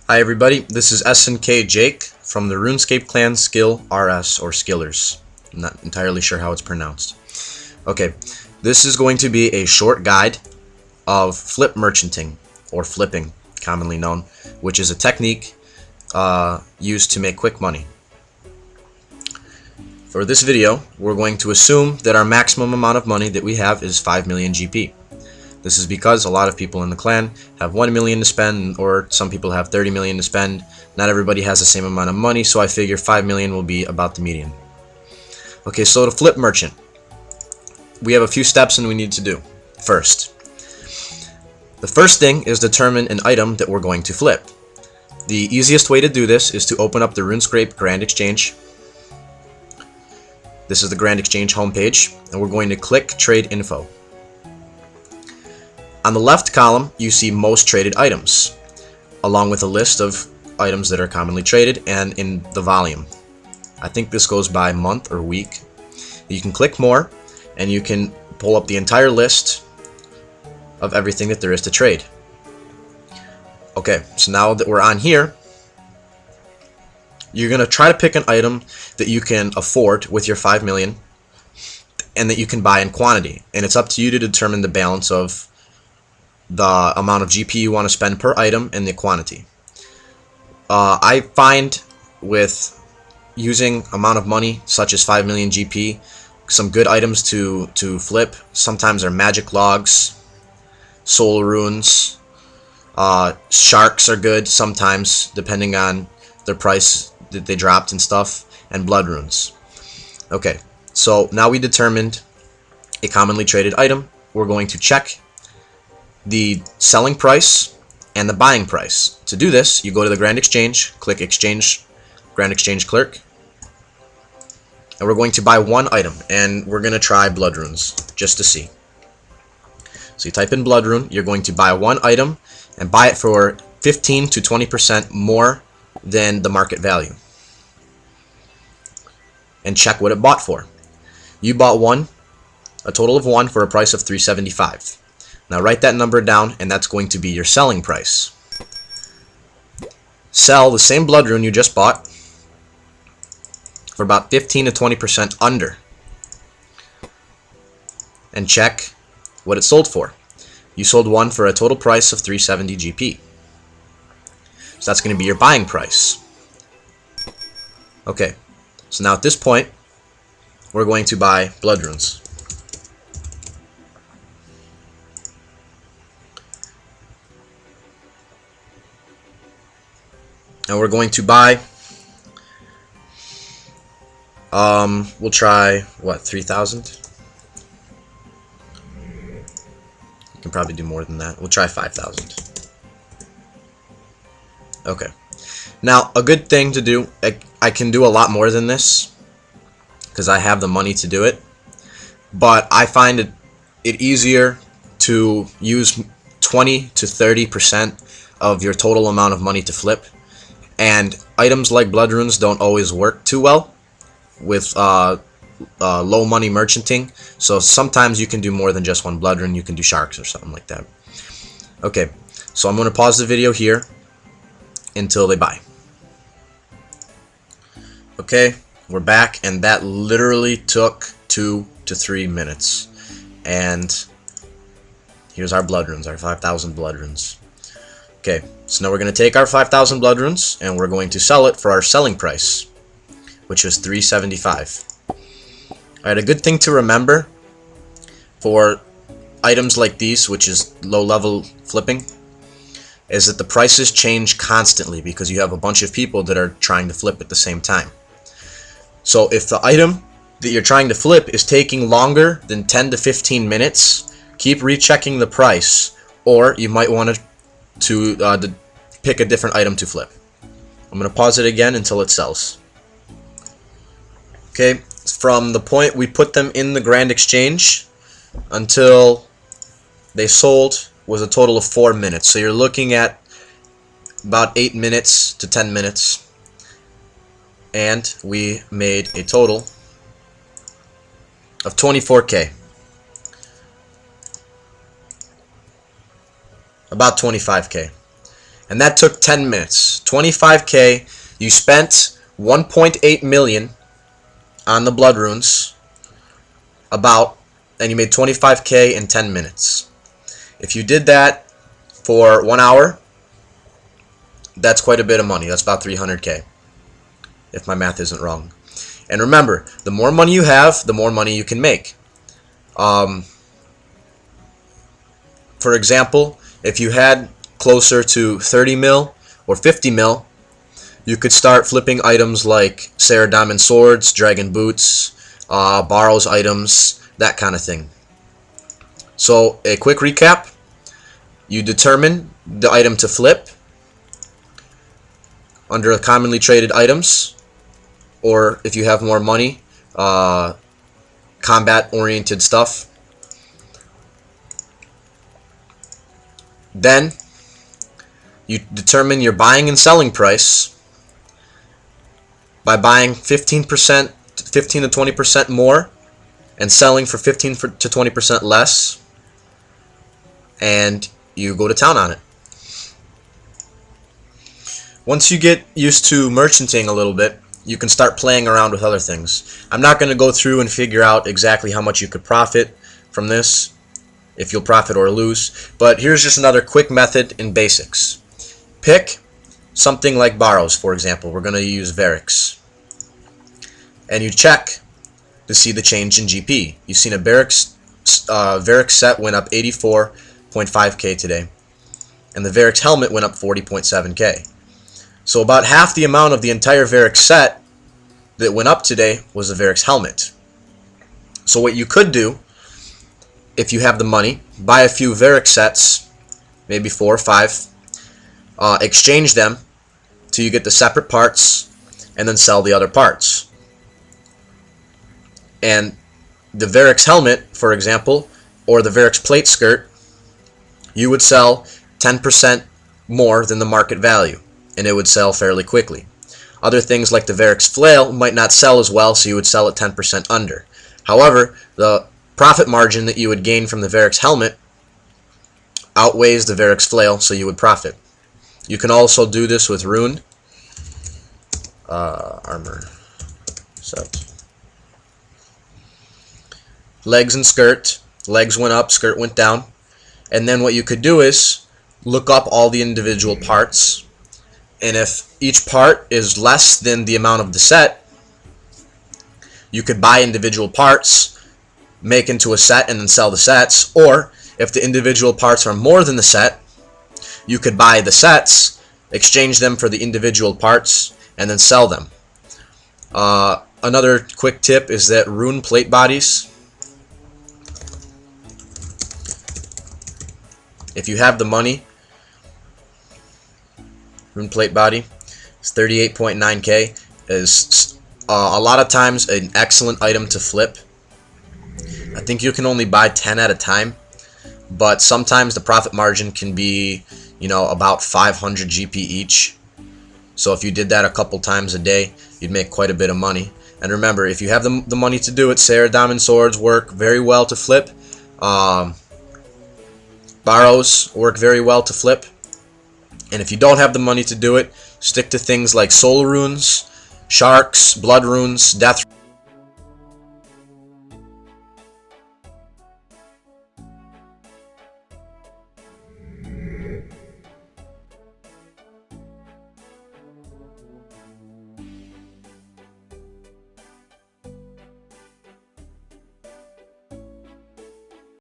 Hi everybody, this is SNK Jake from the RuneScape clan Skill RS or Skillers. I'm not entirely sure how it's pronounced. Okay, this is going to be a short guide of flip merchanting, or flipping, commonly known, which is a technique used to make quick money. For this video, we're going to assume that our maximum amount of money that we have is 5 million GP. This is because a lot of people in the clan have 1 million to spend, or some people have 30 million to spend. Not everybody has the same amount of money, so I figure 5 million will be about the median. Okay, so to flip merchant, we have a few steps and we need to do. First, the first thing is determine an item that we're going to flip. The easiest way to do this is to open up the RuneScape Grand Exchange. This is the Grand Exchange homepage, and we're going to click Trade Info. On the left column, you see most traded items, along with a list of items that are commonly traded and in the volume. I think this goes by month or week. You can click more, and you can pull up the entire list of everything that there is to trade. Okay, so now that we're on here, you're going to try to pick an item that you can afford with your 5 million and that you can buy in quantity. And it's up to you to determine the balance of the amount of GP you want to spend per item and the quantity. I find with using amount of money such as 5 million GP, some good items to flip sometimes are magic logs, soul runes, sharks are good sometimes depending on their price that they dropped and stuff, and blood runes. Okay, so now we determined a commonly traded item. We're going to check the selling price and the buying price. To do this, you go to the Grand Exchange, click Exchange, Grand Exchange Clerk, and we're going to buy one item, and we're going to try blood runes just to see. So you type in blood rune, you're going to buy one item and buy it for 15 to 20% more than the market value, and check what it bought for. You bought a total of one for a price of 375. Now write that number down, and that's going to be your selling price. Sell the same blood rune you just bought for about 15 to 20% under, and check what it sold for. You sold one for a total price of 370 GP. So that's going to be your buying price. Okay, so now at this point, we're going to buy blood runes. And we're going to buy, we'll try, what, 3,000? You can probably do more than that. We'll try 5,000. Okay. Now, a good thing to do, I can do a lot more than this, because I have the money to do it, but I find it easier to use 20 to 30% of your total amount of money to flip. And items like blood runes don't always work too well with low money merchanting, so sometimes you can do more than just one blood rune. You can do sharks or something like that. Okay, so I'm going to pause the video here until they buy. Okay, we're back, and that literally took 2 to 3 minutes. And here's our blood runes, our 5,000 blood runes. Okay, so now we're going to take our 5,000 blood runes and we're going to sell it for our selling price, which was 375. Alright, a good thing to remember for items like these, which is low level flipping, is that the prices change constantly because you have a bunch of people that are trying to flip at the same time. So if the item that you're trying to flip is taking longer than 10 to 15 minutes, keep rechecking the price, or you might want to pick a different item to flip. I'm going to pause it again until it sells. Okay, from the point we put them in the Grand Exchange until they sold was a total of 4 minutes. So you're looking at about 8 minutes to 10 minutes. And we made a total of 24K. About 25K. And that took 10 minutes. 25k, you spent 1.8 million on the blood runes, and you made 25k in 10 minutes. If you did that for 1 hour, that's quite a bit of money. That's about 300k, if my math isn't wrong. And remember, the more money you have, the more money you can make. For example, if you had closer to 30 mil or 50 mil, you could start flipping items like Sarah Diamond Swords, Dragon Boots, Borrows items, that kind of thing. So a quick recap: you determine the item to flip under commonly traded items, or if you have more money, combat oriented stuff. Then you determine your buying and selling price by buying 15% to 20% more and selling for 15 to 20% less, and you go to town on it. Once you get used to merchanting a little bit, you can start playing around with other things. I'm not going to go through and figure out exactly how much you could profit from this, if you'll profit or lose, but here's just another quick method in basics. Pick something like Borrows, for example. We're going to use Varix. And you check to see the change in GP. You've seen a Varix set went up 84.5k today, and the Varix helmet went up 40.7k. So about half the amount of the entire Varix set that went up today was the Varix helmet. So what you could do, if you have the money, buy a few Varix sets, maybe 4 or 5, exchange them till you get the separate parts, and then sell the other parts. And the Varix helmet, for example, or the Varix plate skirt, you would sell 10% more than the market value, and it would sell fairly quickly. Other things like the Varix flail might not sell as well, so you would sell it 10% under. However, the profit margin that you would gain from the Varix helmet outweighs the Varix flail, so you would profit. You can also do this with rune armor set. Legs and skirt. Legs went up, skirt went down. And then what you could do is look up all the individual parts, and if each part is less than the amount of the set, you could buy individual parts, make into a set, and then sell the sets. Or if the individual parts are more than the set, you could buy the sets, exchange them for the individual parts, and then sell them. Another quick tip is that rune plate bodies, if you have the money, rune plate body is 38.9k, is a lot of times an excellent item to flip. I think you can only buy 10 at a time, but sometimes the profit margin can be, about 500 GP each. So if you did that a couple times a day, you'd make quite a bit of money. And remember, if you have the money to do it, Sarah Diamond Swords work very well to flip. Borrows work very well to flip. And if you don't have the money to do it, stick to things like soul runes, sharks, blood runes, death